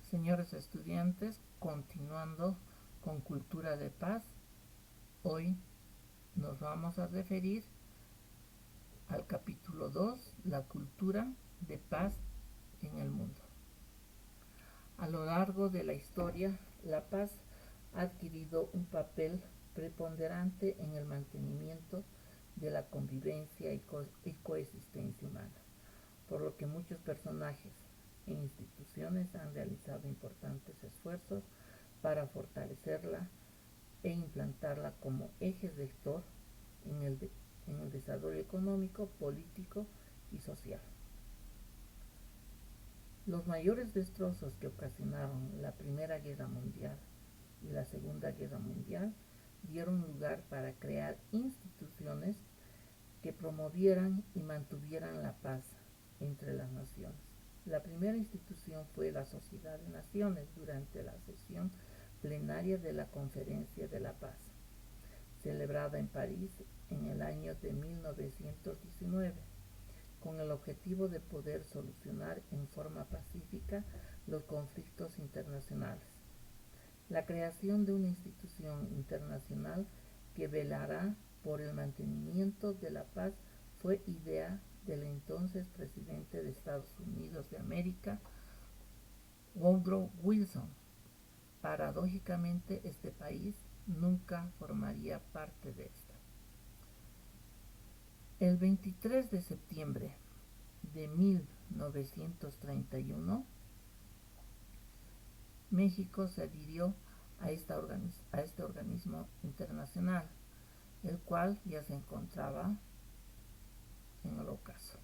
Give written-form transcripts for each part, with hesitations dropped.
Señores estudiantes, continuando con Cultura de Paz, hoy nos vamos a referir al capítulo 2, la cultura de paz en el mundo. A lo largo de la historia, la paz ha adquirido un papel preponderante en el mantenimiento de la convivencia y coexistencia humana, por lo que muchos personajes e instituciones han realizado importantes esfuerzos para fortalecerla e implantarla como eje rector en el desarrollo económico, político y social. Los mayores destrozos que ocasionaron la Primera Guerra Mundial y la Segunda Guerra Mundial dieron lugar para crear instituciones que promovieran y mantuvieran la paz entre las naciones. La primera institución fue la Sociedad de Naciones durante la sesión plenaria de la Conferencia de la Paz, celebrada en París en el año de 1919, con el objetivo de poder solucionar en forma pacífica los conflictos internacionales. La creación de una institución internacional que velará por el mantenimiento de la paz fue idea del entonces presidente de Estados Unidos de América, Woodrow Wilson. Paradójicamente, este país nunca formaría parte de esta. El 23 de septiembre de 1931, México se adhirió a este organismo internacional, el cual ya se encontraba en el ocaso.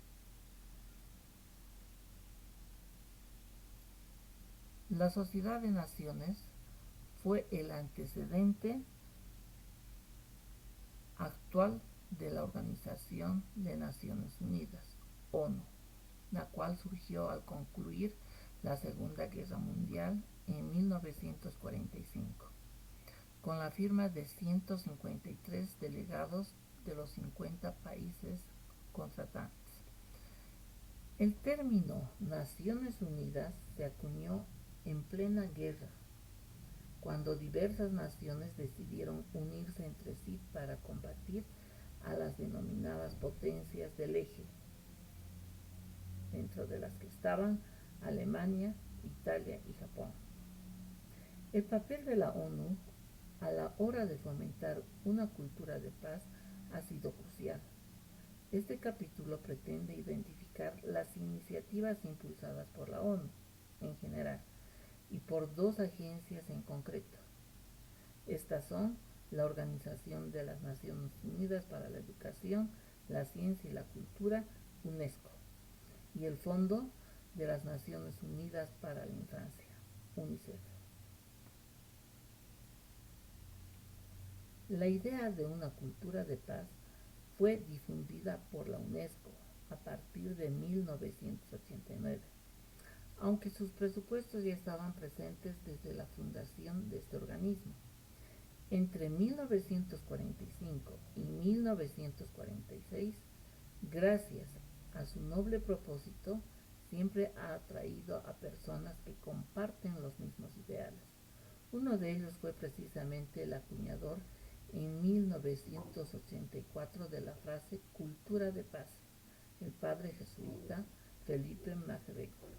La Sociedad de Naciones fue el antecedente actual de la Organización de Naciones Unidas, ONU, la cual surgió al concluir la Segunda Guerra Mundial en 1945, con la firma de 153 delegados de los 50 países contratantes. El término Naciones Unidas se acuñó en plena guerra, cuando diversas naciones decidieron unirse entre sí para combatir a las denominadas potencias del eje, dentro de las que estaban Alemania, Italia y Japón. El papel de la ONU a la hora de fomentar una cultura de paz ha sido crucial. Este capítulo pretende identificar las iniciativas impulsadas por la ONU en general y por dos agencias en concreto. Estas son la Organización de las Naciones Unidas para la Educación, la Ciencia y la Cultura, UNESCO, y el Fondo de las Naciones Unidas para la Infancia, UNICEF. La idea de una cultura de paz fue difundida por la UNESCO a partir de 1989, aunque sus presupuestos ya estaban presentes desde la fundación de este organismo. Entre 1945 y 1946, gracias a su noble propósito, siempre ha atraído a personas que comparten los mismos ideales. Uno de ellos fue precisamente el acuñador en 1984 de la frase cultura de paz, el padre jesuita Felipe MacGregor.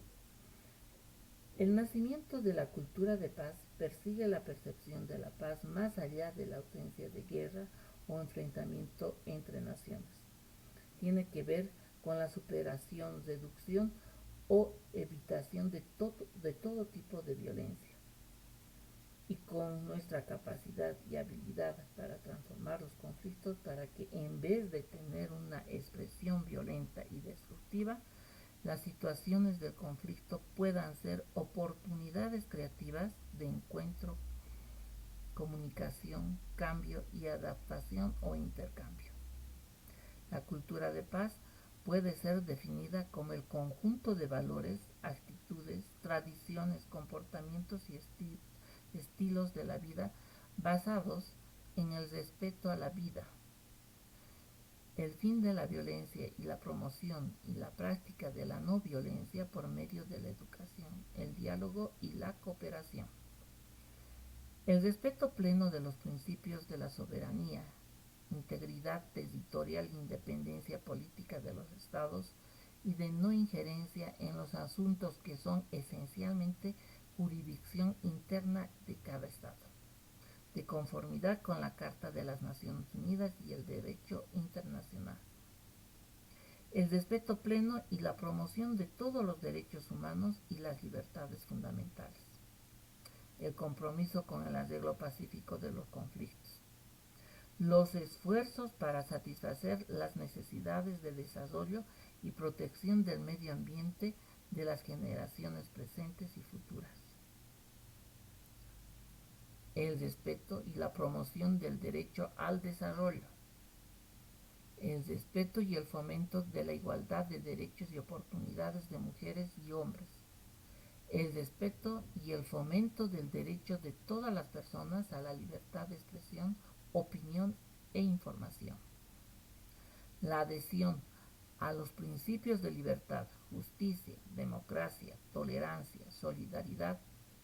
El nacimiento de la cultura de paz persigue la percepción de la paz más allá de la ausencia de guerra o enfrentamiento entre naciones. Tiene que ver con la superación, reducción o evitación de todo tipo de violencia, y con nuestra capacidad y habilidad para transformar los conflictos para que, en vez de tener una expresión violenta y destructiva, las situaciones del conflicto puedan ser oportunidades creativas de encuentro, comunicación, cambio y adaptación o intercambio. La cultura de paz puede ser definida como el conjunto de valores, actitudes, tradiciones, comportamientos y estilos de la vida basados en el respeto a la vida, el fin de la violencia y la promoción y la práctica de la no violencia por medio de la educación, el diálogo y la cooperación. El respeto pleno de los principios de la soberanía, integridad territorial e independencia política de los estados y de no injerencia en los asuntos que son esencialmente jurisdicción interna de cada estado, de conformidad con la Carta de las Naciones Unidas y el derecho internacional. El respeto pleno y la promoción de todos los derechos humanos y las libertades fundamentales. El compromiso con el arreglo pacífico de los conflictos. Los esfuerzos para satisfacer las necesidades de desarrollo y protección del medio ambiente de las generaciones presentes y futuras. El respeto y la promoción del derecho al desarrollo. El respeto y el fomento de la igualdad de derechos y oportunidades de mujeres y hombres. El respeto y el fomento del derecho de todas las personas a la libertad de expresión, opinión e información. La adhesión a los principios de libertad, justicia, democracia, tolerancia, solidaridad,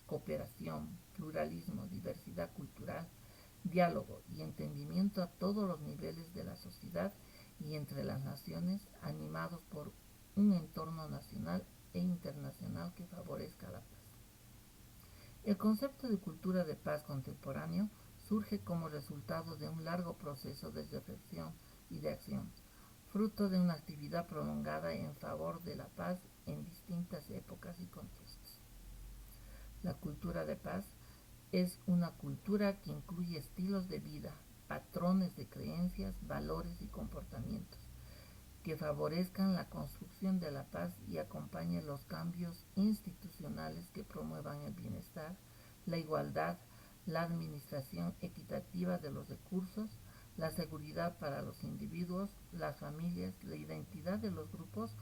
cooperación, pluralismo, diversidad cultural, diálogo y entendimiento a todos los niveles de la sociedad y entre las naciones, animados por un entorno nacional e internacional que favorezca la paz. El concepto de cultura de paz contemporáneo surge como resultado de un largo proceso de reflexión y de acción, fruto de una actividad prolongada en favor de la paz en distintas épocas y contextos. La cultura de paz es una cultura que incluye estilos de vida, patrones de creencias, valores y comportamientos que favorezcan la construcción de la paz y acompañen los cambios institucionales que promuevan el bienestar, la igualdad, la administración equitativa de los recursos, la seguridad para los individuos, las familias, la identidad de los grupos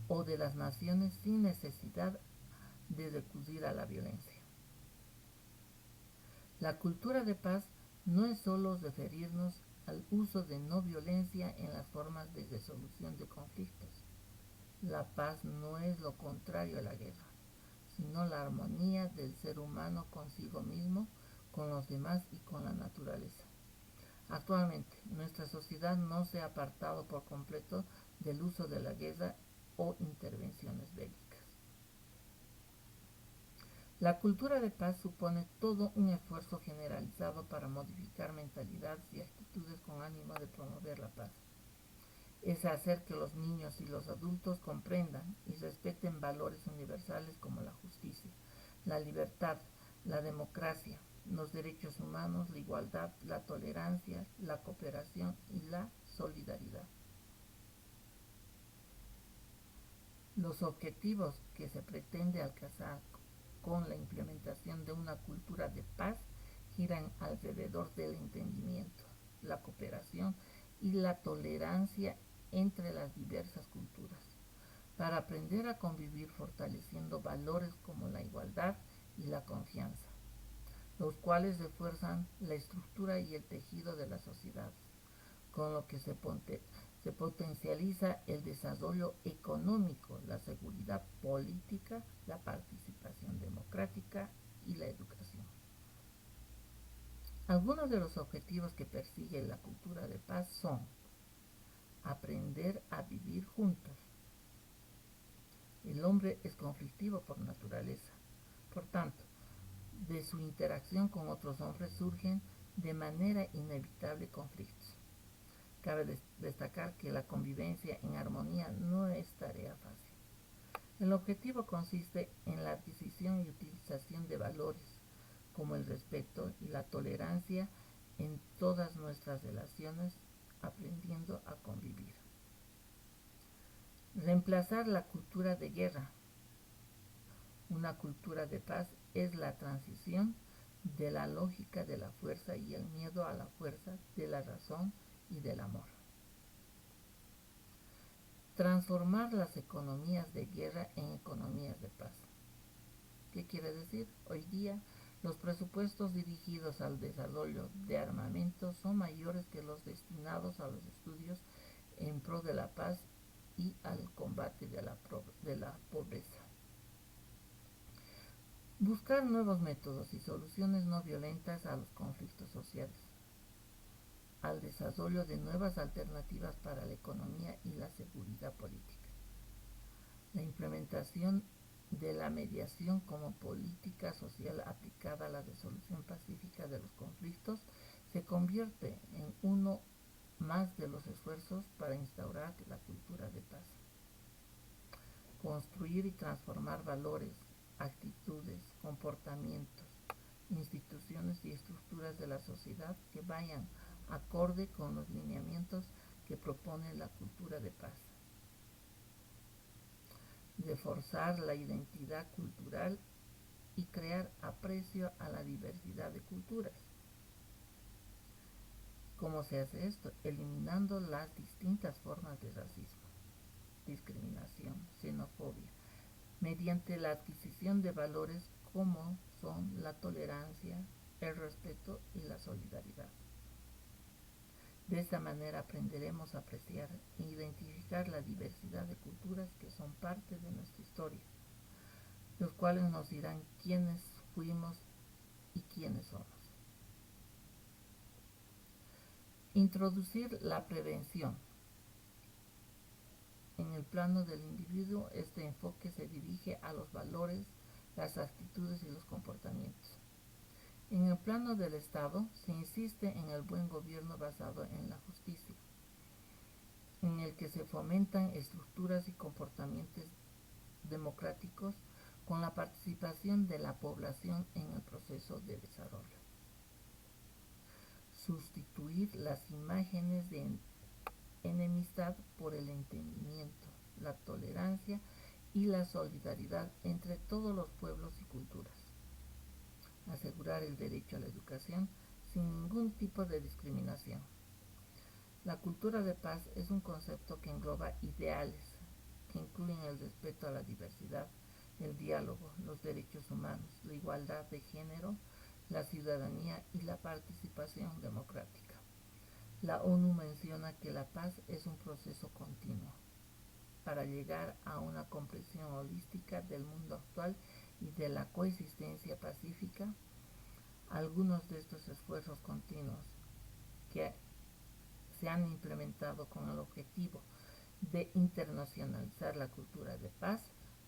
o de las naciones sin necesidad de recurrir a la violencia. La cultura de paz no es solo referirnos al uso de no violencia en las formas de resolución de conflictos. La paz no es lo contrario a la guerra, sino la armonía del ser humano consigo mismo, con los demás y con la naturaleza. Actualmente, nuestra sociedad no se ha apartado por completo del uso de la guerra o intervenciones bélicas. La cultura de paz supone todo un esfuerzo generalizado para modificar mentalidades y actitudes con ánimo de promover la paz. Es hacer que los niños y los adultos comprendan y respeten valores universales como la justicia, la libertad, la democracia, los derechos humanos, la igualdad, la tolerancia, la cooperación y la solidaridad. Los objetivos que se pretende alcanzar con la implementación de una cultura de paz giran alrededor del entendimiento, la cooperación y la tolerancia entre las diversas culturas, para aprender a convivir fortaleciendo valores como la igualdad y la confianza, los cuales refuerzan la estructura y el tejido de las sociedades, con lo que se potencializa el desarrollo económico, la seguridad política, la participación democrática y la educación. Algunos de los objetivos que persigue la cultura de paz son aprender a vivir juntos. El hombre es conflictivo por naturaleza. Por tanto, de su interacción con otros hombres surgen de manera inevitable conflictos. Cabe destacar que la convivencia en armonía no es tarea fácil. El objetivo consiste en la adquisición y utilización de valores como el respeto y la tolerancia en todas nuestras relaciones, aprendiendo a convivir. Reemplazar la cultura de guerra. Una cultura de paz es la transición de la lógica de la fuerza y el miedo a la fuerza de la razón y del amor. Transformar las economías de guerra en economías de paz. ¿Qué quiere decir? Hoy día los presupuestos dirigidos al desarrollo de armamento son mayores que los destinados a los estudios en pro de la paz y al combate de la pobreza. Buscar nuevos métodos y soluciones no violentas a los conflictos sociales, al desarrollo de nuevas alternativas para la economía y la seguridad política. La implementación de la mediación como política social aplicada a la resolución pacífica de los conflictos se convierte en uno más de los esfuerzos para instaurar la cultura de paz. Construir y transformar valores, actitudes, comportamientos, instituciones y estructuras de la sociedad que vayan acorde con los lineamientos que propone la cultura de paz. Reforzar la identidad cultural y crear aprecio a la diversidad de culturas. ¿Cómo se hace esto? Eliminando las distintas formas de racismo, discriminación, xenofobia, mediante la adquisición de valores como son la tolerancia, el respeto y la solidaridad. De esta manera aprenderemos a apreciar e identificar la diversidad de culturas que son parte de nuestra historia, los cuales nos dirán quiénes fuimos y quiénes somos. Introducir la prevención. En el plano del individuo, este enfoque se dirige a los valores, las actitudes y los comportamientos. En el plano del Estado, se insiste en el buen gobierno basado en la justicia, en el que se fomentan estructuras y comportamientos democráticos con la participación de la población en el proceso de desarrollo. Sustituir las imágenes de enemistad por el entendimiento, la tolerancia y la solidaridad entre todos los pueblos y culturas. Asegurar el derecho a la educación sin ningún tipo de discriminación. La cultura de paz es un concepto que engloba ideales que incluyen el respeto a la diversidad, el diálogo, los derechos humanos, la igualdad de género, la ciudadanía y la participación democrática. La ONU menciona que la paz es un proceso continuo para llegar a una comprensión holística del mundo actual y de la coexistencia pacífica. Algunos de estos esfuerzos continuos que se han implementado con el objetivo de internacionalizar la cultura de paz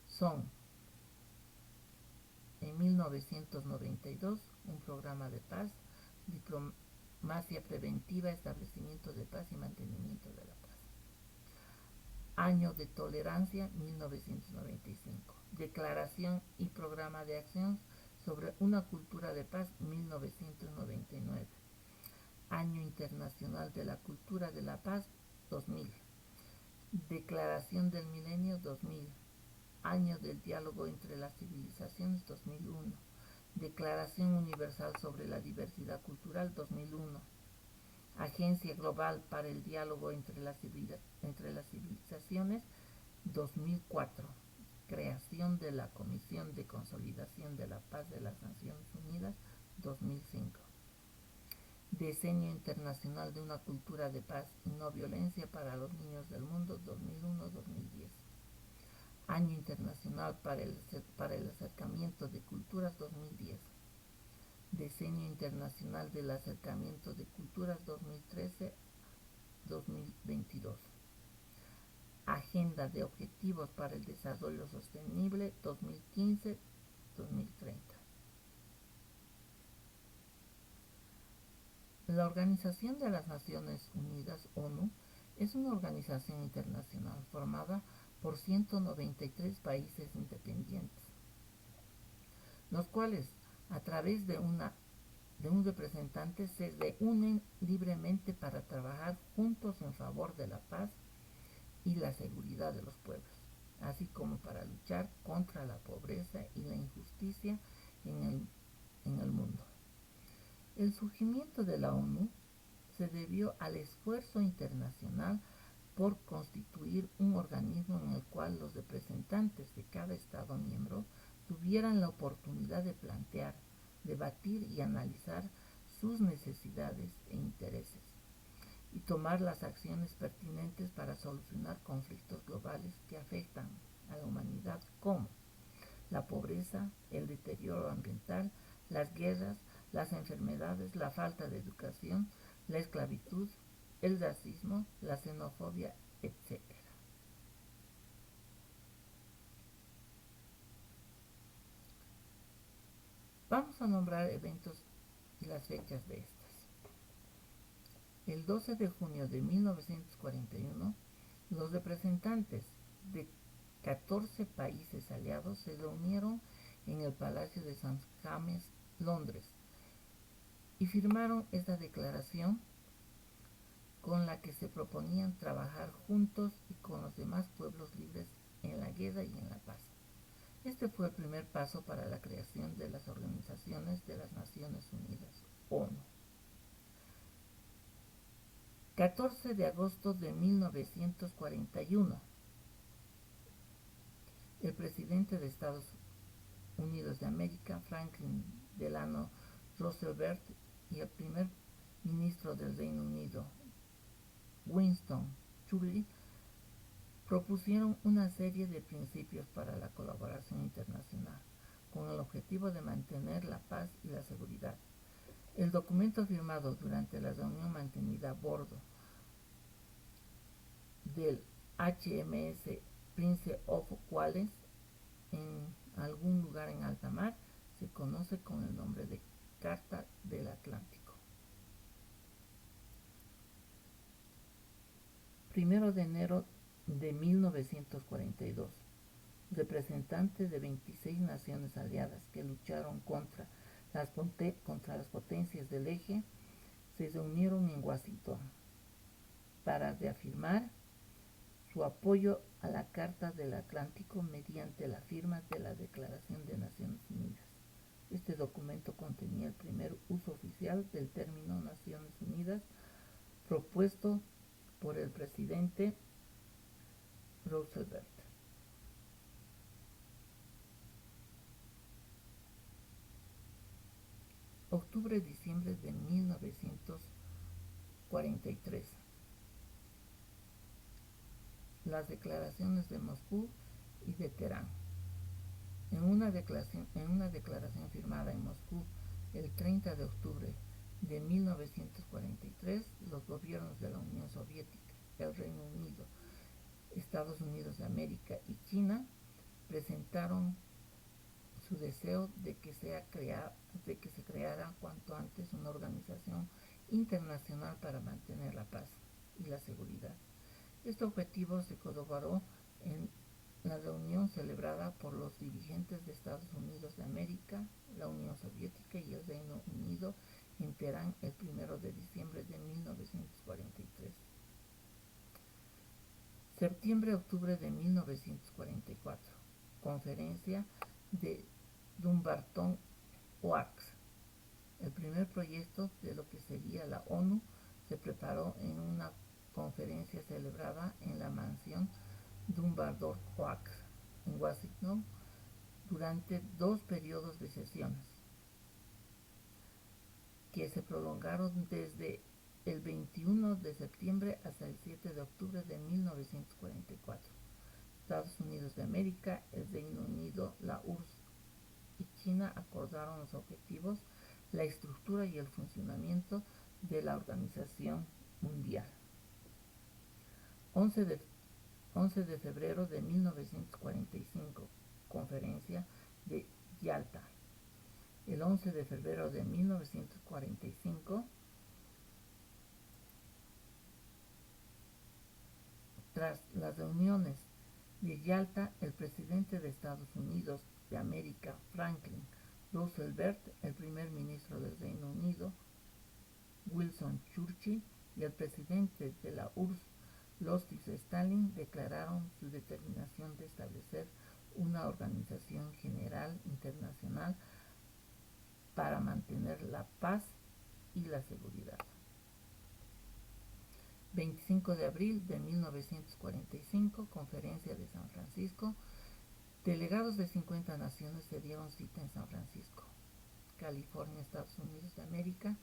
son: en 1992, un programa de paz, diplomacia preventiva, establecimiento de paz y mantenimiento de la paz. Año de tolerancia, 1995. Declaración y programa de acción sobre una cultura de paz, 1999. Año Internacional de la Cultura de la Paz, 2000. Declaración del Milenio, 2000. Año del Diálogo entre las Civilizaciones, 2001. Declaración Universal sobre la Diversidad Cultural, 2001. Agencia Global para el Diálogo entre las Civilizaciones, 2004. Creación de la Comisión de Consolidación de la Paz de las Naciones Unidas, 2005. Diseño Internacional de una Cultura de Paz y No Violencia para los Niños del Mundo, 2001-2010. Año Internacional para el Acercamiento de Culturas, 2010. Diseño Internacional del Acercamiento de Culturas, 2013-2022. Agenda de Objetivos para el Desarrollo Sostenible, 2015-2030. La Organización de las Naciones Unidas, ONU, es una organización internacional formada por 193 países independientes, los cuales, a través de un representante, se reúnen libremente para trabajar juntos en favor de la paz y la seguridad de los pueblos, así como para luchar contra la pobreza y la injusticia en el mundo. El surgimiento de la ONU se debió al esfuerzo internacional por constituir un organismo en el cual los representantes de cada Estado miembro tuvieran la oportunidad de plantear, debatir y analizar sus necesidades e intereses, y tomar las acciones pertinentes para solucionar conflictos globales que afectan a la humanidad, como la pobreza, el deterioro ambiental, las guerras, las enfermedades, la falta de educación, la esclavitud, el racismo, la xenofobia, etc. Vamos a nombrar eventos y las fechas de estas. El 12 de junio de 1941, los representantes de 14 países aliados se reunieron en el Palacio de St. James, Londres, y firmaron esta declaración con la que se proponían trabajar juntos y con los demás pueblos libres en la guerra y en la paz. Este fue el primer paso para la creación de las Organizaciones de las Naciones Unidas, ONU. 14 de agosto de 1941, el presidente de Estados Unidos de América, Franklin Delano Roosevelt, y el primer ministro del Reino Unido, Winston Churchill, propusieron una serie de principios para la colaboración internacional, con el objetivo de mantener la paz y la seguridad. El documento firmado durante la reunión mantenida a bordo del HMS Prince of Wales en algún lugar en alta mar se conoce con el nombre de Carta del Atlántico. 1 de enero de 1942, representantes de 26 naciones aliadas que lucharon contra las potencias del eje se reunieron en Washington para reafirmar su apoyo a la Carta del Atlántico mediante la firma de la Declaración de Naciones Unidas. Este documento contenía el primer uso oficial del término Naciones Unidas propuesto por el presidente Roosevelt. Octubre-diciembre de 1943. Las declaraciones de Moscú y de Teherán. En una declaración firmada en Moscú el 30 de octubre de 1943, los gobiernos de la Unión Soviética, el Reino Unido, Estados Unidos de América y China presentaron su deseo de que se creara cuanto antes una organización internacional para mantener la paz y la seguridad. Este objetivo se corroboró en la reunión celebrada por los dirigentes de Estados Unidos de América, la Unión Soviética y el Reino Unido en Teherán el 1 de diciembre de 1943. Septiembre-octubre de 1944, conferencia de Dumbarton Oaks. El primer proyecto de lo que sería la ONU se preparó en una conferencia celebrada en la mansión Dumbarton Oaks en Washington durante 2 periodos de sesiones que se prolongaron desde el 21 de septiembre hasta el 7 de octubre de 1944. Estados Unidos de América, el Reino Unido, la URSS y China acordaron los objetivos, la estructura y el funcionamiento de la Organización Mundial. 11 de febrero de 1945, conferencia de Yalta. El 11 de febrero de 1945, tras las reuniones de Yalta, el presidente de Estados Unidos de América, Franklin Roosevelt, el primer ministro del Reino Unido, Winston Churchill, y el presidente de la URSS, Joseph Stalin, declararon su determinación de establecer una organización general internacional para mantener la paz y la seguridad. 25 de abril de 1945, Conferencia de San Francisco. Delegados de 50 naciones se dieron cita en San Francisco, California, Estados Unidos de América,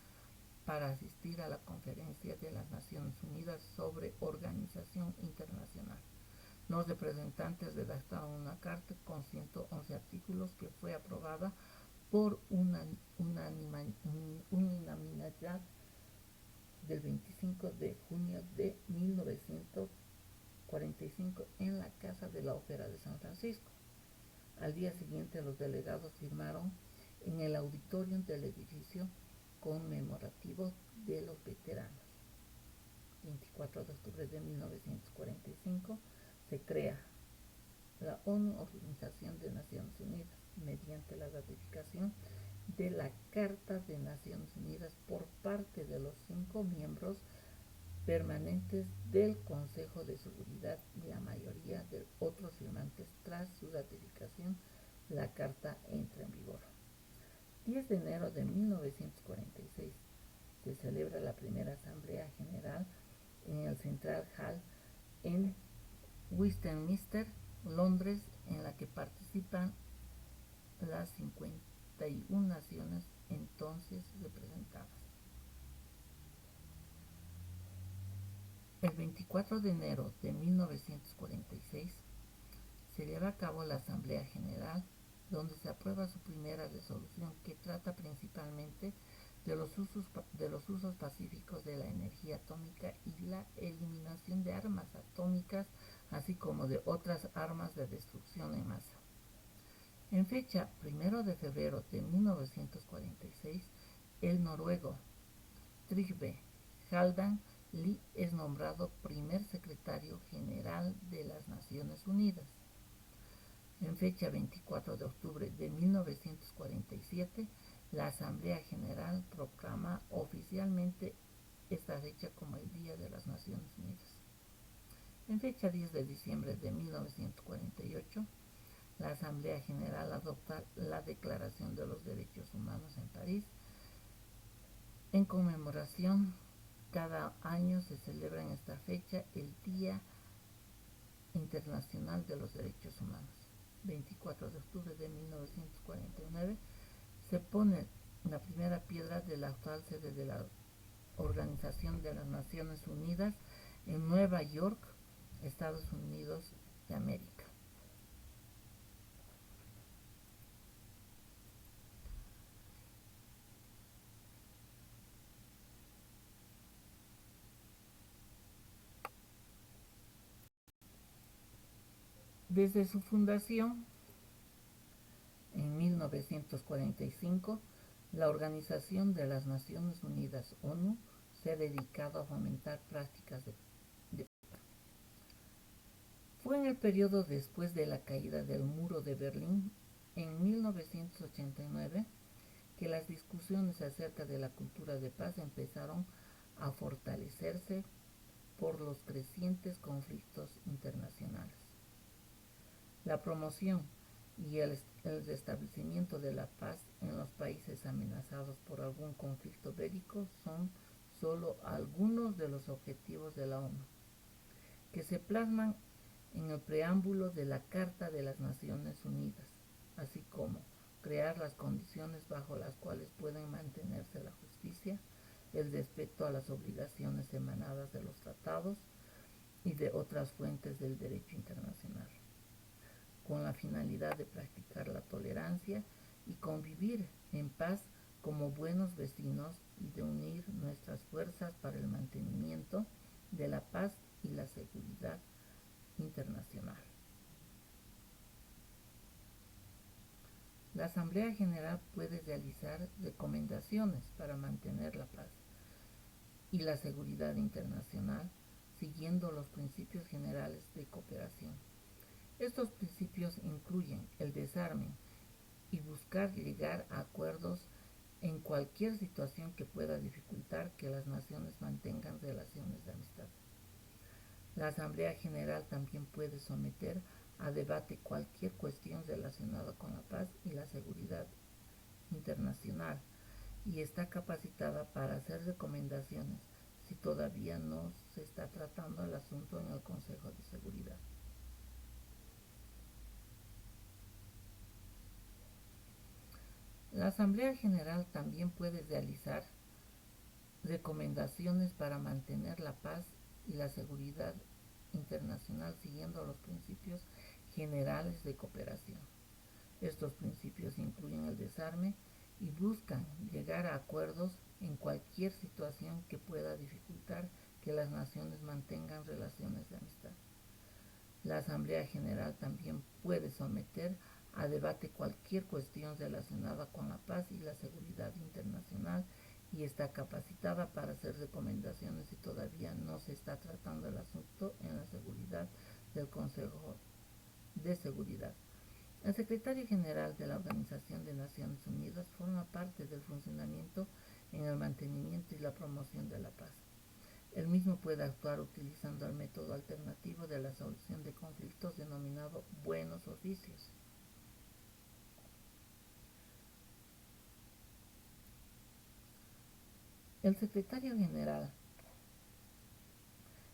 para asistir a la Conferencia de las Naciones Unidas sobre Organización Internacional. Los representantes redactaron una carta con 111 artículos que fue aprobada por unanimidad del 25 de junio de 1945 en la Casa de la Ópera de San Francisco. Al día siguiente los delegados firmaron en el auditorium del edificio conmemorativo de los veteranos. 24 de octubre de 1945 se crea la ONU, Organización de Naciones Unidas, mediante la ratificación de la Carta de Naciones Unidas por parte de los 5 miembros permanentes del Consejo de Seguridad y la mayoría de otros firmantes. Tras su ratificación, la Carta entra en vigor. 10 de enero de 1946 se celebra la primera Asamblea General en el Central Hall en Westminster, Londres, en la que participan las 51 naciones entonces representadas. El 24 de enero de 1946 se lleva a cabo la Asamblea General, donde se aprueba su primera resolución, que trata principalmente de los usos pacíficos de la energía atómica y la eliminación de armas atómicas, así como de otras armas de destrucción en masa. En fecha 1 de febrero de 1946, el noruego Trygve Haldan Lie es nombrado primer secretario general de las Naciones Unidas. En fecha 24 de octubre de 1947, la Asamblea General proclama oficialmente esta fecha como el Día de las Naciones Unidas. En fecha 10 de diciembre de 1948, la Asamblea General adopta la Declaración de los Derechos Humanos en París. En conmemoración, cada año se celebra en esta fecha el Día Internacional de los Derechos Humanos. 24 de octubre de 1949 se pone la primera piedra de la actual sede de la Organización de las Naciones Unidas en Nueva York, Estados Unidos de América. Desde su fundación, en 1945, la Organización de las Naciones Unidas, ONU, se ha dedicado a fomentar prácticas de Fue en el periodo después de la caída del muro de Berlín, en 1989, que las discusiones acerca de la cultura de paz empezaron a fortalecerse por los crecientes conflictos internacionales. La promoción y el restablecimiento de la paz en los países amenazados por algún conflicto bélico son solo algunos de los objetivos de la ONU, que se plasman en el preámbulo de la Carta de las Naciones Unidas, así como crear las condiciones bajo las cuales pueden mantenerse la justicia, el respeto a las obligaciones emanadas de los tratados y de otras fuentes del derecho internacional, con la finalidad de practicar la tolerancia y convivir en paz como buenos vecinos y de unir nuestras fuerzas para el mantenimiento de la paz y la seguridad internacional. La Asamblea General puede realizar recomendaciones para mantener la paz y la seguridad internacional siguiendo los principios generales de cooperación. Estos principios incluyen el desarme y buscar llegar a acuerdos en cualquier situación que pueda dificultar que las naciones mantengan relaciones de amistad. La Asamblea General también puede someter a debate cualquier cuestión relacionada con la paz y la seguridad internacional y está capacitada para hacer recomendaciones si todavía no se está tratando el asunto en el Consejo de Seguridad. La Asamblea General también puede realizar recomendaciones para mantener la paz y la seguridad internacional siguiendo los principios generales de cooperación. Estos principios incluyen el desarme y buscan llegar a acuerdos en cualquier situación que pueda dificultar que las naciones mantengan relaciones de amistad. La Asamblea General también puede someter a debate cualquier cuestión relacionada con la paz y la seguridad internacional y está capacitada para hacer recomendaciones si todavía no se está tratando el asunto en la seguridad del Consejo de Seguridad. El secretario general de la Organización de Naciones Unidas forma parte del funcionamiento en el mantenimiento y la promoción de la paz. El mismo puede actuar utilizando el método alternativo de la solución de conflictos denominado buenos oficios. El secretario general,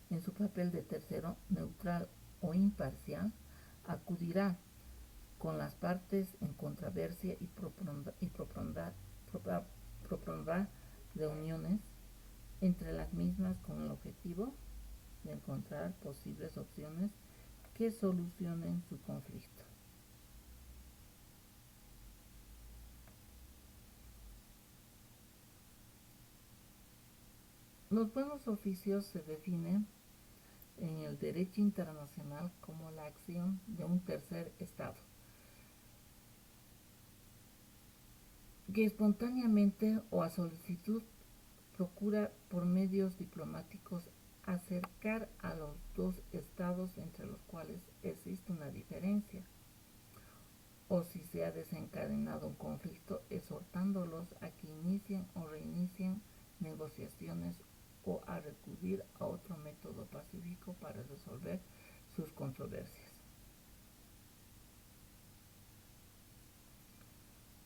en su papel de tercero, neutral o imparcial, acudirá con las partes en controversia y propondrá reuniones entre las mismas con el objetivo de encontrar posibles opciones que solucionen su conflicto. Los buenos oficios se definen en el derecho internacional como la acción de un tercer Estado que espontáneamente o a solicitud procura por medios diplomáticos acercar a los dos estados entre los cuales existe una diferencia o si se ha desencadenado un conflicto exhortándolos a que inicien o reinicien negociaciones o a recurrir a otro método pacífico para resolver sus controversias.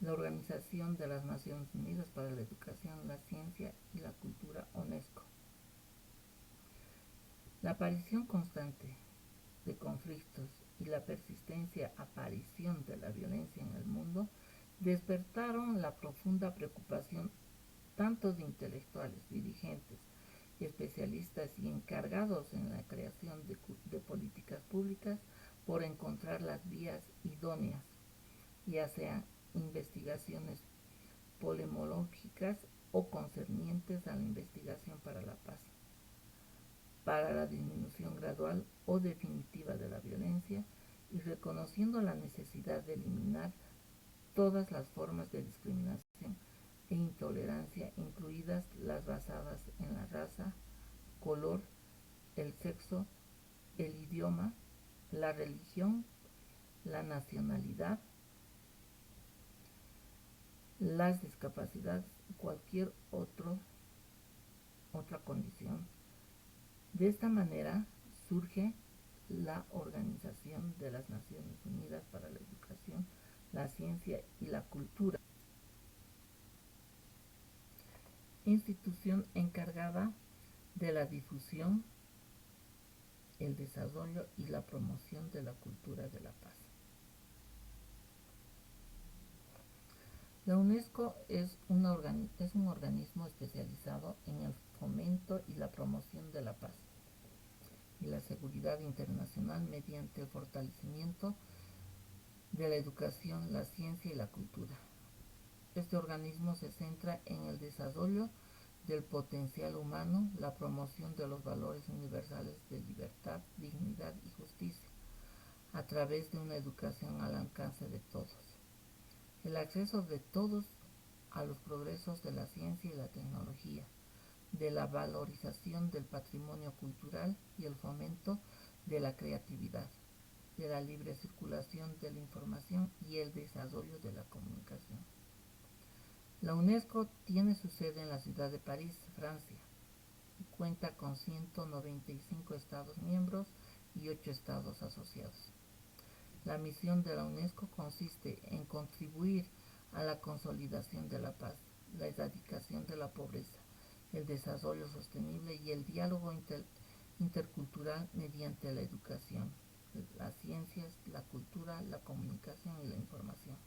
La Organización de las Naciones Unidas para la Educación, la Ciencia y la Cultura, UNESCO. La aparición constante de conflictos y la persistente aparición de la violencia en el mundo despertaron la profunda preocupación tanto de intelectuales, dirigentes, especialistas y encargados en la creación de políticas públicas por encontrar las vías idóneas, ya sean investigaciones polemológicas o concernientes a la investigación para la paz, para la disminución gradual o definitiva de la violencia y reconociendo la necesidad de eliminar todas las formas de discriminación e intolerancia, incluidas las basadas en la raza, color, el sexo, el idioma, la religión, la nacionalidad, las discapacidades y cualquier otra condición. De esta manera surge la Organización de las Naciones Unidas para la Educación, la Ciencia y la Cultura, institución encargada de la difusión, el desarrollo y la promoción de la cultura de la paz. La UNESCO es un organismo especializado en el fomento y la promoción de la paz y la seguridad internacional mediante el fortalecimiento de la educación, la ciencia y la cultura. Este organismo se centra en el desarrollo del potencial humano, la promoción de los valores universales de libertad, dignidad y justicia, a través de una educación al alcance de todos. El acceso de todos a los progresos de la ciencia y la tecnología, de la valorización del patrimonio cultural y el fomento de la creatividad, de la libre circulación de la información y el desarrollo de la comunicación. La UNESCO tiene su sede en la ciudad de París, Francia, y cuenta con 195 Estados miembros y 8 Estados asociados. La misión de la UNESCO consiste en contribuir a la consolidación de la paz, la erradicación de la pobreza, el desarrollo sostenible y el diálogo intercultural mediante la educación, las ciencias, la cultura, la comunicación y la información.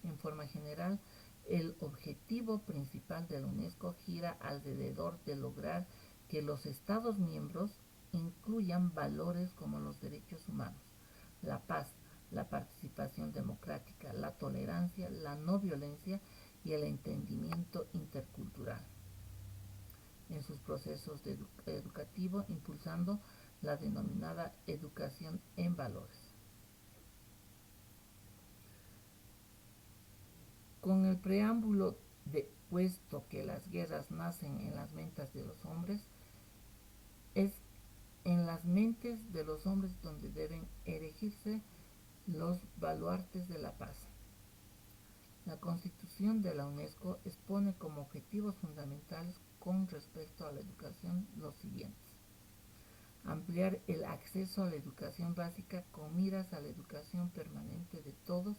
En forma general, El objetivo principal de la UNESCO gira alrededor de lograr que los Estados miembros incluyan valores como los derechos humanos, la paz, la participación democrática, la tolerancia, la no violencia y el entendimiento intercultural en sus procesos educativos, impulsando la denominada educación en valores. Con el preámbulo de puesto que las guerras nacen en las mentes de los hombres, es en las mentes de los hombres donde deben erigirse los baluartes de la paz. La Constitución de la UNESCO expone como objetivos fundamentales con respecto a la educación los siguientes: ampliar el acceso a la educación básica con miras a la educación permanente de todos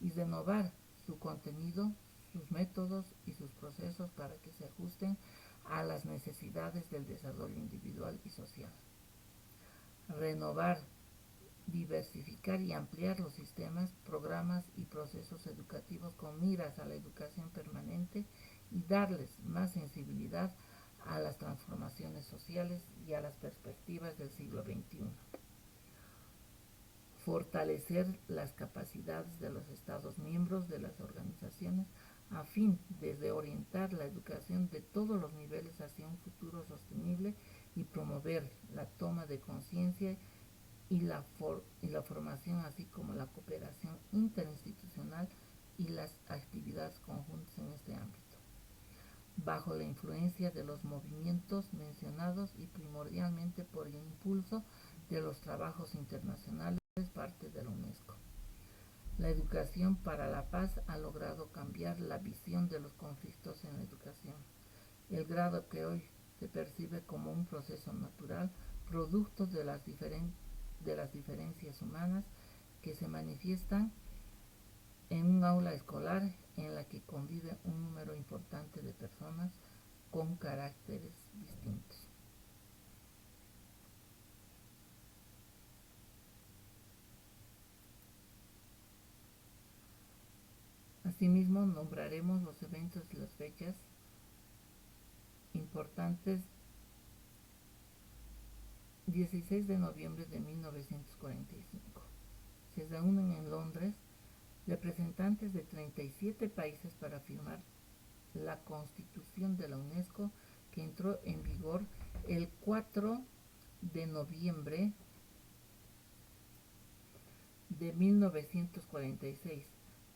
y renovar su contenido, sus métodos y sus procesos para que se ajusten a las necesidades del desarrollo individual y social. Renovar, diversificar y ampliar los sistemas, programas y procesos educativos con miras a la educación permanente y darles más sensibilidad a las transformaciones sociales y a las perspectivas del siglo XXI. Fortalecer las capacidades de los Estados miembros de las organizaciones a fin de reorientar la educación de todos los niveles hacia un futuro sostenible y promover la toma de conciencia y la formación, así como la cooperación interinstitucional y las actividades conjuntas en este ámbito, bajo la influencia de los movimientos mencionados y primordialmente por el impulso de los trabajos internacionales parte de la UNESCO. La educación para la paz ha logrado cambiar la visión de los conflictos en la educación. El grado que hoy se percibe como un proceso natural, producto de las diferencias humanas que se manifiestan en un aula escolar en la que convive un número importante de personas con caracteres distintos. Asimismo, nombraremos los eventos y las fechas importantes. 16 de noviembre de 1945. Se reúnen en Londres representantes de 37 países para firmar la Constitución de la UNESCO, que entró en vigor el 4 de noviembre de 1946,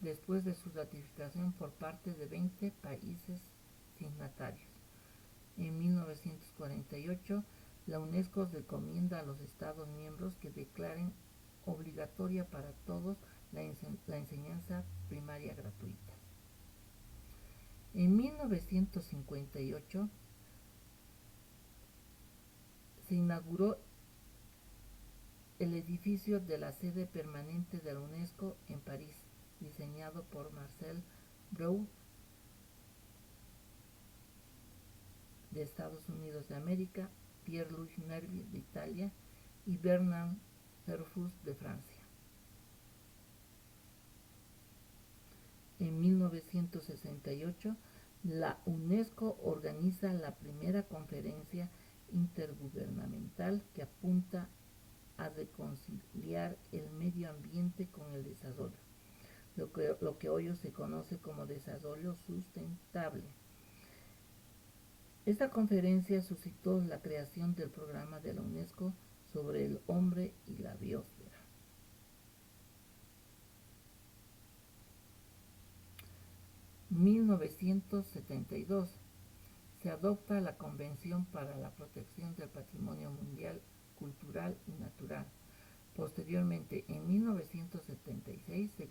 después de su ratificación por parte de 20 países signatarios. En 1948, la UNESCO recomienda a los Estados miembros que declaren obligatoria para todos la enseñanza primaria gratuita. En 1958 se inauguró el edificio de la sede permanente de la UNESCO en París, diseñado por Marcel Breuer de Estados Unidos de América, Pierre-Louis Nervi de Italia y Bernard Cerfus de Francia. En 1968, la UNESCO organiza la primera conferencia intergubernamental que apunta a reconciliar el medio ambiente con el desarrollo, lo que hoy se conoce como desarrollo sustentable. Esta conferencia suscitó la creación del programa de la UNESCO sobre el hombre y la biosfera. En 1972 se adopta la Convención para la Protección del Patrimonio Mundial Cultural y Natural. Posteriormente, en 1976, se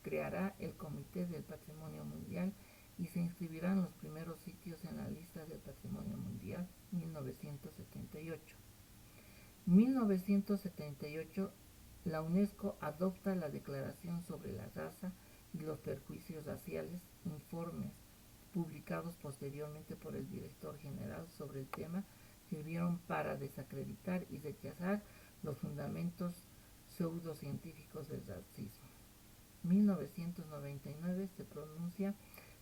creará el Comité del Patrimonio Mundial y se inscribirán los primeros sitios en la lista del Patrimonio Mundial 1978. En 1978, la UNESCO adopta la Declaración sobre la Raza y los Perjuicios Raciales, informes publicados posteriormente por el director general sobre el tema, sirvieron para desacreditar y rechazar los fundamentos pseudocientíficos del racismo. En 1999 se pronuncia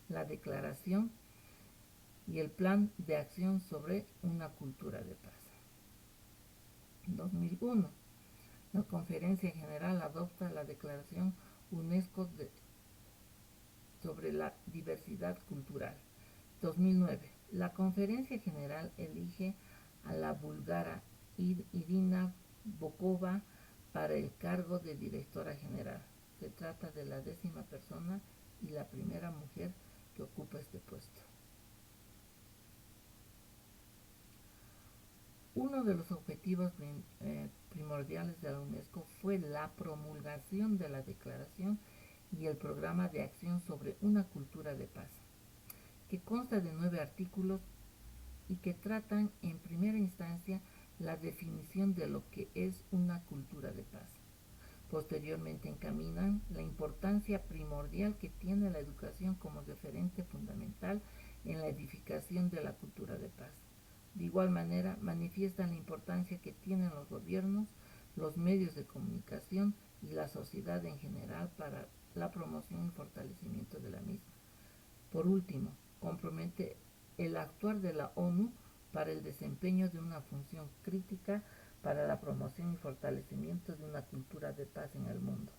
la Declaración y el Plan de Acción sobre una Cultura de Paz. 2001. La Conferencia General adopta la Declaración UNESCO sobre la Diversidad Cultural. 2009. La Conferencia General elige a la búlgara Irina Bokova para el cargo de directora general. Se trata de la 10ª persona y la primera mujer que ocupa este puesto. Uno de los objetivos primordiales de la UNESCO fue la promulgación de la Declaración y el Programa de Acción sobre una Cultura de Paz, que consta de 9 artículos y que tratan en primera instancia la definición de lo que es una cultura de paz. Posteriormente encaminan la importancia primordial que tiene la educación como referente fundamental en la edificación de la cultura de paz. De igual manera, manifiestan la importancia que tienen los gobiernos, los medios de comunicación y la sociedad en general para la promoción y fortalecimiento de la misma. Por último, compromete el actuar de la ONU para el desempeño de una función crítica para la promoción y fortalecimiento de una cultura de paz en el mundo.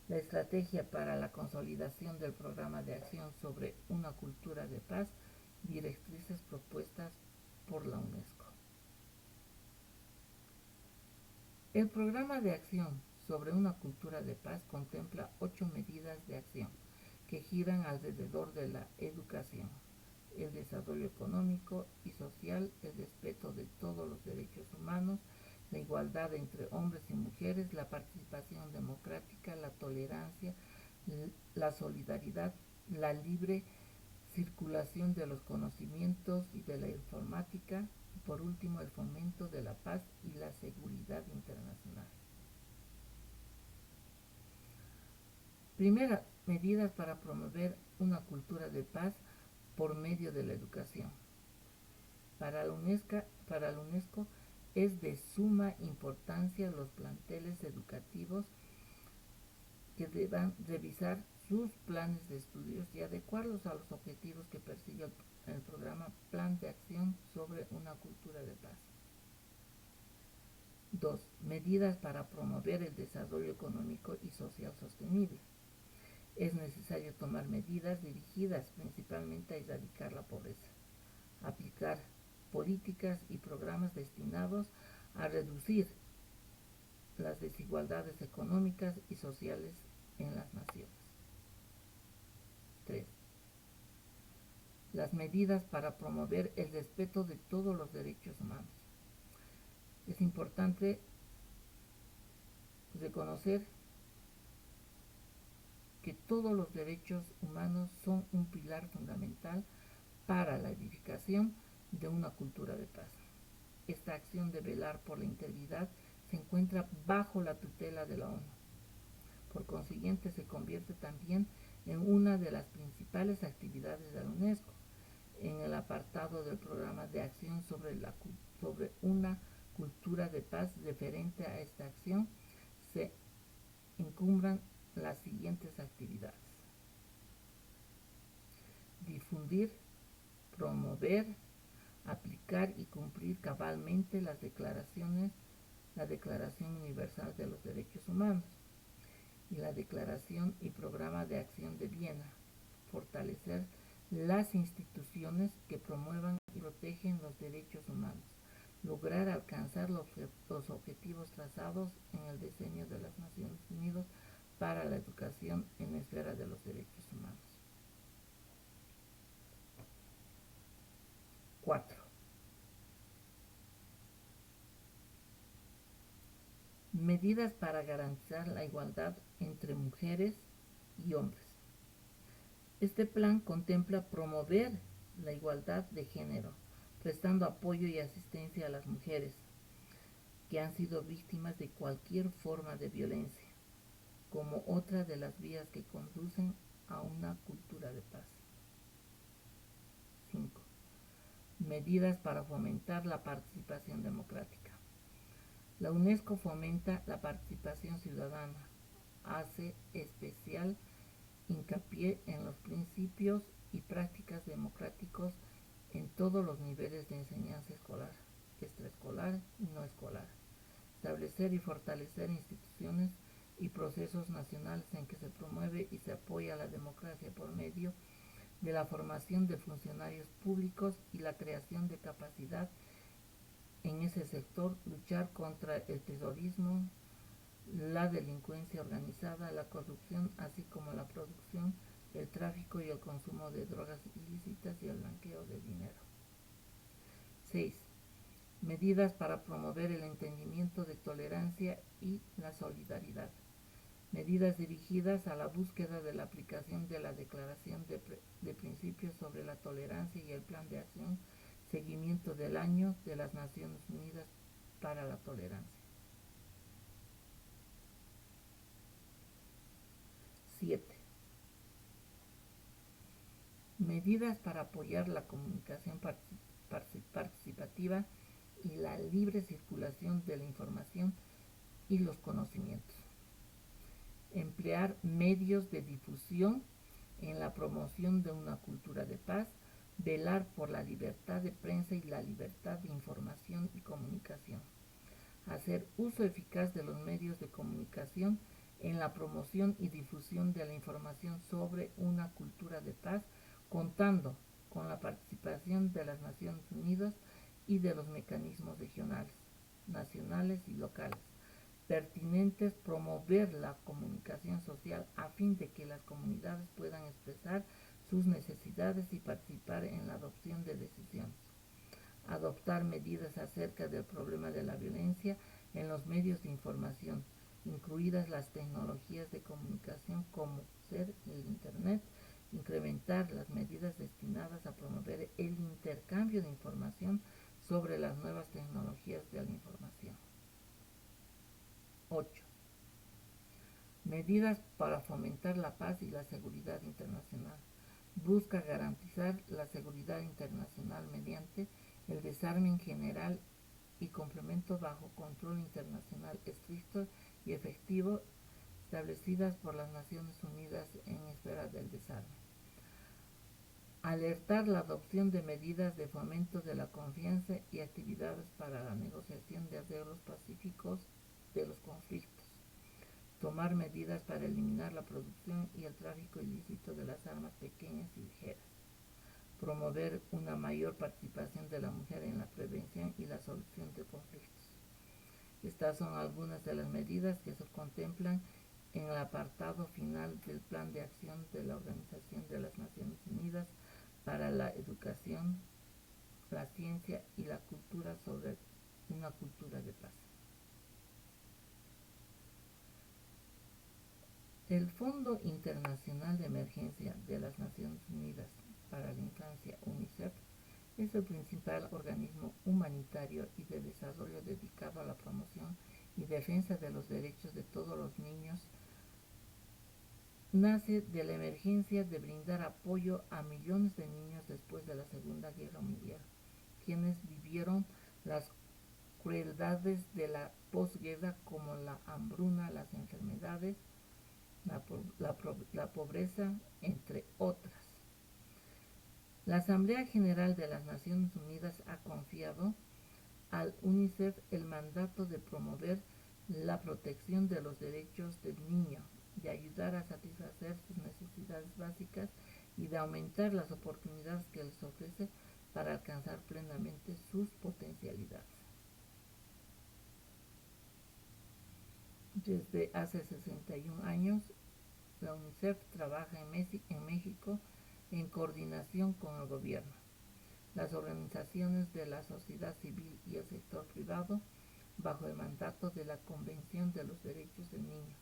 La estrategia para la consolidación del programa de acción sobre una cultura de paz, directrices propuestas por la UNESCO. El programa de acción sobre una cultura de paz contempla 8 medidas de acción que giran alrededor de la educación, el desarrollo económico y social, el respeto de todos los derechos humanos, la igualdad entre hombres y mujeres, la participación democrática, la tolerancia, la solidaridad, la libre circulación de los conocimientos y de la informática, y por último el fomento de la paz y la seguridad internacional. Primera, medidas para promover una cultura de paz por medio de la educación. Para la UNESCO es de suma importancia los planteles educativos que deban revisar sus planes de estudios y adecuarlos a los objetivos que persigue el programa Plan de Acción sobre una Cultura de Paz. 2. Medidas para promover el desarrollo económico y social sostenible. Es necesario tomar medidas dirigidas principalmente a erradicar la pobreza, aplicar políticas y programas destinados a reducir las desigualdades económicas y sociales en las naciones. 3. Las medidas para promover el respeto de todos los derechos humanos. Es importante reconocer que todos los derechos humanos son un pilar fundamental para la edificación de una cultura de paz. Esta acción de velar por la integridad se encuentra bajo la tutela de la ONU. Por consiguiente, se convierte también en una de las principales actividades de la UNESCO. En el apartado del programa de acción sobre una cultura de paz referente a esta acción, se encumbran las siguientes actividades: difundir, promover, aplicar y cumplir cabalmente la Declaración Universal de los Derechos Humanos y la Declaración y Programa de Acción de Viena, fortalecer las instituciones que promuevan y protegen los derechos humanos, lograr alcanzar los objetivos trazados en el diseño de las Naciones Unidas para la educación en la esfera de los derechos humanos. 4. Medidas para garantizar la igualdad entre mujeres y hombres. Este plan contempla promover la igualdad de género, prestando apoyo y asistencia a las mujeres que han sido víctimas de cualquier forma de violencia, como otra de las vías que conducen a una cultura de paz. 5. Medidas para fomentar la participación democrática. La UNESCO fomenta la participación ciudadana, hace especial hincapié en los principios y prácticas democráticos en todos los niveles de enseñanza escolar, extraescolar y no escolar. Establecer y fortalecer instituciones y procesos nacionales en que se promueve y se apoya la democracia por medio de la formación de funcionarios públicos y la creación de capacidad en ese sector, luchar contra el terrorismo, la delincuencia organizada, la corrupción, así como la producción, el tráfico y el consumo de drogas ilícitas y el blanqueo de dinero. 6. Medidas para promover el entendimiento de tolerancia y la solidaridad. Medidas dirigidas a la búsqueda de la aplicación de la Declaración de Principios sobre la Tolerancia y el Plan de Acción, seguimiento del Año de las Naciones Unidas para la Tolerancia. 7. Medidas para apoyar la comunicación participativa y la libre circulación de la información y los conocimientos. Emplear medios de difusión en la promoción de una cultura de paz, velar por la libertad de prensa y la libertad de información y comunicación. Hacer uso eficaz de los medios de comunicación en la promoción y difusión de la información sobre una cultura de paz, contando con la participación de las Naciones Unidas y de los mecanismos regionales, nacionales y locales pertinentes, promover la comunicación social a fin de que las comunidades puedan expresar sus necesidades y participar en la adopción de decisiones. Adoptar medidas acerca del problema de la violencia en los medios de información, incluidas las tecnologías de comunicación como ser el Internet, incrementar las medidas destinadas a promover el intercambio de información sobre las nuevas tecnologías de la información. 8. Medidas para fomentar la paz y la seguridad internacional. Busca garantizar la seguridad internacional mediante el desarme en general y complemento bajo control internacional estricto y efectivo establecidas por las Naciones Unidas en espera del desarme. Alertar la adopción de medidas de fomento de la confianza y actividades para la negociación de arreglos pacíficos de los conflictos. Tomar medidas para eliminar la producción y el tráfico ilícito de las armas pequeñas y ligeras. Promover una mayor participación de la mujer en la prevención y la solución de conflictos. Estas son algunas de las medidas que se contemplan en el apartado final del Plan de Acción de la Organización de las Naciones Unidas para la Educación, la Ciencia y la Cultura sobre una cultura de paz. El Fondo Internacional de Emergencia de las Naciones Unidas para la Infancia, UNICEF, es el principal organismo humanitario y de desarrollo dedicado a la promoción y defensa de los derechos de todos los niños. Nace de la emergencia de brindar apoyo a millones de niños después de la Segunda Guerra Mundial, quienes vivieron las crueldades de la posguerra como la hambruna, las enfermedades, la pobreza, entre otras. La Asamblea General de las Naciones Unidas ha confiado al UNICEF el mandato de promover la protección de los derechos del niño, de ayudar a satisfacer sus necesidades básicas y de aumentar las oportunidades que les ofrece para alcanzar plenamente sus potencialidades. Desde hace 61 años, la UNICEF trabaja en México en coordinación con el gobierno, las organizaciones de la sociedad civil y el sector privado, bajo el mandato de la Convención de los Derechos del Niño,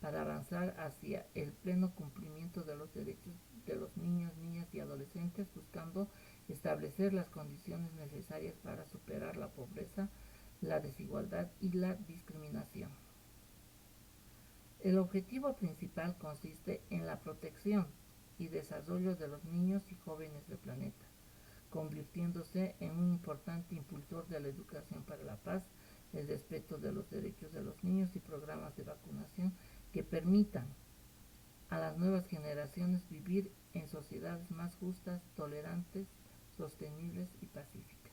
para avanzar hacia el pleno cumplimiento de los derechos de los niños, niñas y adolescentes, buscando establecer las condiciones necesarias para superar la pobreza, la desigualdad y la discriminación. El objetivo principal consiste en la protección y desarrollo de los niños y jóvenes del planeta, convirtiéndose en un importante impulsor de la educación para la paz, el respeto de los derechos de los niños y programas de vacunación que permitan a las nuevas generaciones vivir en sociedades más justas, tolerantes, sostenibles y pacíficas.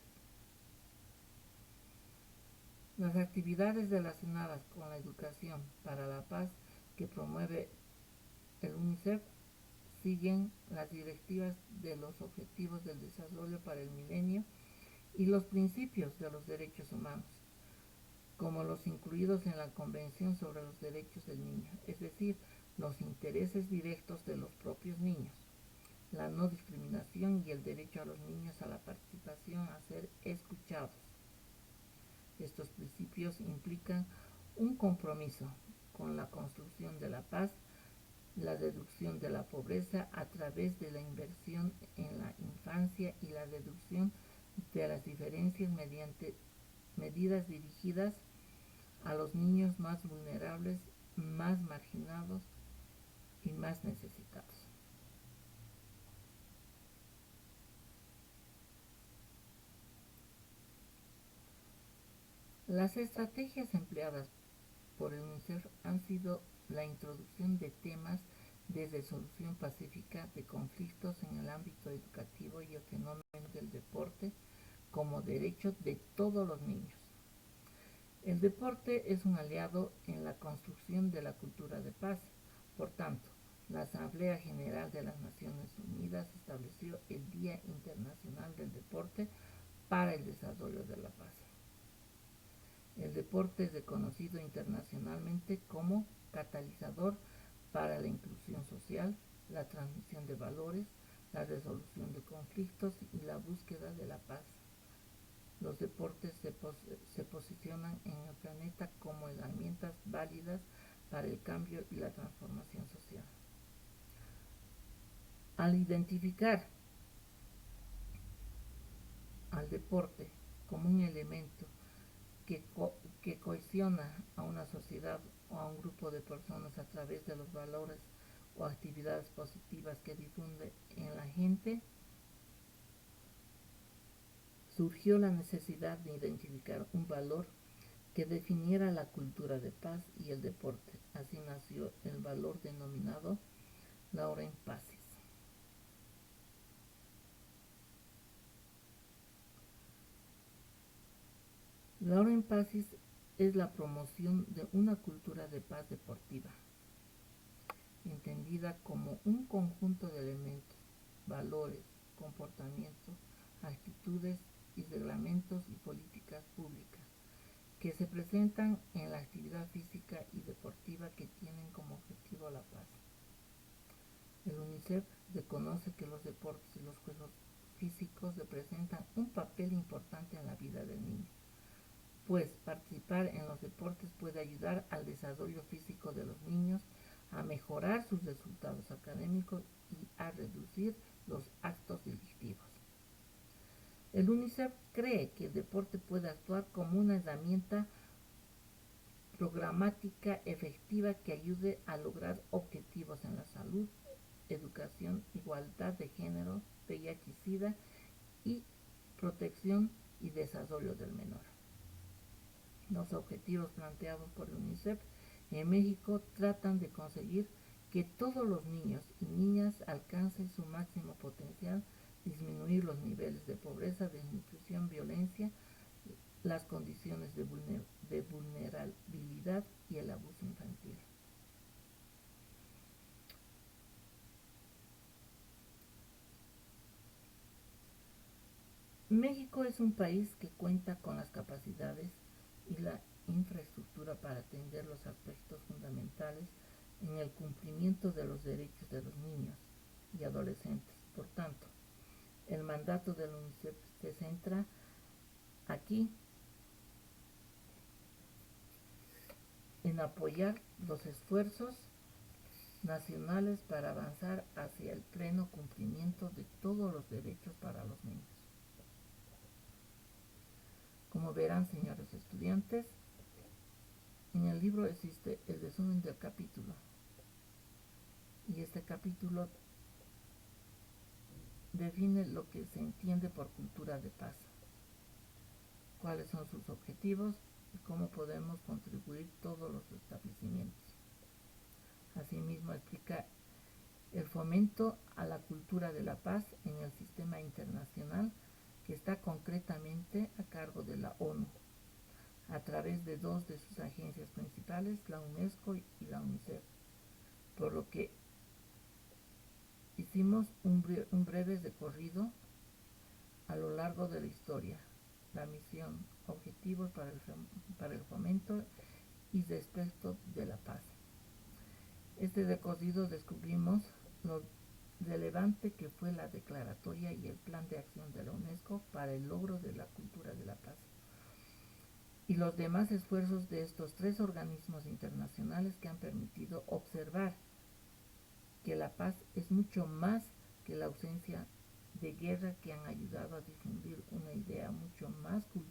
Las actividades relacionadas con la educación para la paz que promueve el UNICEF siguen las directivas de los Objetivos del Desarrollo para el Milenio y los principios de los derechos humanos, como los incluidos en la Convención sobre los Derechos del Niño, es decir, los intereses directos de los propios niños, la no discriminación y el derecho a los niños a la participación, a ser escuchados. Estos principios implican un compromiso con la construcción de la paz, la reducción de la pobreza a través de la inversión en la infancia y la reducción de las diferencias mediante medidas dirigidas a los niños más vulnerables, más marginados y más necesitados. Las estrategias empleadas por el UNICEF han sido la introducción de temas de resolución pacífica de conflictos en el ámbito educativo y el fenómeno del deporte como derecho de todos los niños. El deporte es un aliado en la construcción de la cultura de paz. Por tanto, la Asamblea General de las Naciones Unidas estableció el Día Internacional del Deporte para el Desarrollo de la Paz. El deporte es reconocido internacionalmente como catalizador para la inclusión social, la transmisión de valores, la resolución de conflictos y la búsqueda de la paz. Los deportes se posicionan en el planeta como herramientas válidas para el cambio y la transformación social. Al identificar al deporte como un elemento que cohesiona a una sociedad o a un grupo de personas a través de los valores o actividades positivas que difunde en la gente, surgió la necesidad de identificar un valor que definiera la cultura de paz y el deporte. Así nació el valor denominado Lauren Pacis. Lauren Pacis es la promoción de una cultura de paz deportiva, entendida como un conjunto de elementos, valores, comportamientos, actitudes y reglamentos y políticas públicas que se presentan en la actividad física y deportiva que tienen como objetivo la paz. El UNICEF reconoce que los deportes y los juegos físicos representan un papel importante en la vida del niño, pues participar en los deportes puede ayudar al desarrollo físico de los niños, a mejorar sus resultados académicos y a reducir los actos delictivos. El UNICEF cree que el deporte puede actuar como una herramienta programática efectiva que ayude a lograr objetivos en la salud, educación, igualdad de género, VIH-Sida y protección y desarrollo del menor. Los objetivos planteados por el UNICEF en México tratan de conseguir que todos los niños y niñas alcancen su máximo potencial, disminuir los niveles de pobreza, desnutrición, violencia, las condiciones de vulnerabilidad y el abuso infantil. México es un país que cuenta con las capacidades y la infraestructura para atender los aspectos fundamentales en el cumplimiento de los derechos de los niños y adolescentes. Por tanto, el mandato del UNICEF se centra aquí en apoyar los esfuerzos nacionales para avanzar hacia el pleno cumplimiento de todos los derechos para los niños. Como verán, señores estudiantes, en el libro existe el resumen del capítulo y este capítulo define lo que se entiende por cultura de paz, cuáles son sus objetivos y cómo podemos contribuir todos los establecimientos. Asimismo explica el fomento a la cultura de la paz en el sistema internacional que está concretamente a cargo de la ONU, a través de dos de sus agencias principales, la UNESCO y la UNICEF, por lo que hicimos un breve recorrido a lo largo de la historia, la misión, objetivos para el fomento y respeto de la paz. Este recorrido descubrimos lo relevante que fue la declaratoria y el plan de acción de la UNESCO para el logro de la cultura de la paz y los demás esfuerzos de estos tres organismos internacionales que han permitido observar que la paz es mucho más que la ausencia de guerra, que han ayudado a difundir una idea mucho más cultural